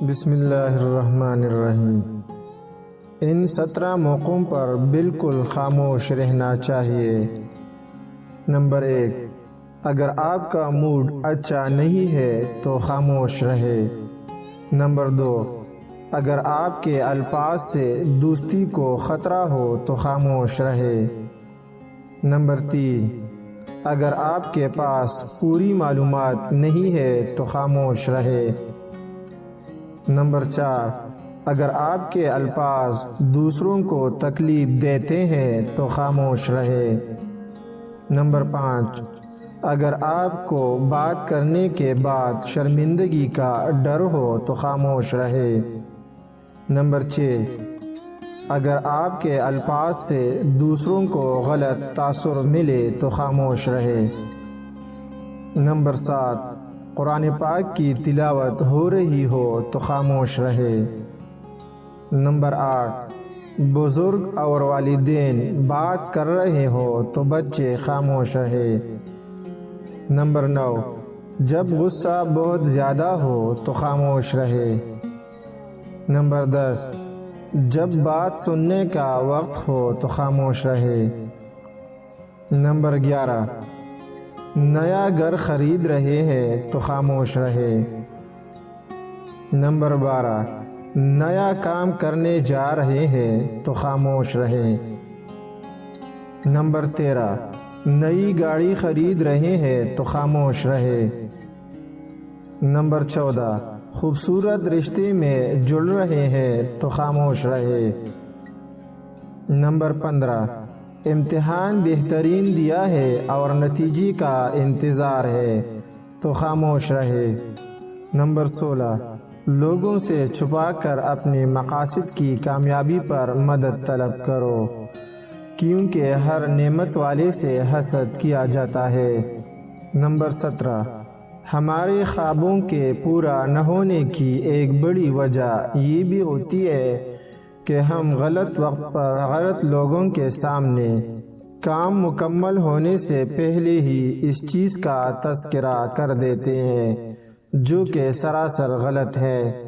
بسم اللہ الرحمن الرحیم۔ ان 17 موقعوں پر بالکل خاموش رہنا چاہیے۔ نمبر 1، اگر آپ کا موڈ اچھا نہیں ہے تو خاموش رہے۔ نمبر 2، اگر آپ کے الفاظ سے دوستی کو خطرہ ہو تو خاموش رہے۔ نمبر 3، اگر آپ کے پاس پوری معلومات نہیں ہے تو خاموش رہے۔ نمبر 4، اگر آپ کے الفاظ دوسروں کو تکلیف دیتے ہیں تو خاموش رہے۔ نمبر 5، اگر آپ کو بات کرنے کے بعد شرمندگی کا ڈر ہو تو خاموش رہے۔ نمبر 6، اگر آپ کے الفاظ سے دوسروں کو غلط تاثر ملے تو خاموش رہے۔ نمبر 7، قرآن پاک کی تلاوت ہو رہی ہو تو خاموش رہے۔ نمبر 8، بزرگ اور والدین بات کر رہے ہو تو بچے خاموش رہے۔ نمبر 9، جب غصہ بہت زیادہ ہو تو خاموش رہے۔ نمبر 10، جب بات سننے کا وقت ہو تو خاموش رہے۔ نمبر 11، نیا گھر خرید رہے ہیں تو خاموش رہے۔ نمبر 12، نیا کام کرنے جا رہے ہیں تو خاموش رہے۔ نمبر 13، نئی گاڑی خرید رہے ہیں تو خاموش رہے۔ نمبر 14، خوبصورت رشتے میں جڑ رہے ہیں تو خاموش رہے۔ نمبر 15، امتحان بہترین دیا ہے اور نتیجے کا انتظار ہے تو خاموش رہے۔ نمبر 16، لوگوں سے چھپا کر اپنے مقاصد کی کامیابی پر مدد طلب کرو، کیونکہ ہر نعمت والے سے حسد کیا جاتا ہے۔ نمبر 17، ہمارے خوابوں کے پورا نہ ہونے کی ایک بڑی وجہ یہ بھی ہوتی ہے کہ ہم غلط وقت پر غلط لوگوں کے سامنے کام مکمل ہونے سے پہلے ہی اس چیز کا تذکرہ کر دیتے ہیں جو کہ سراسر غلط ہے۔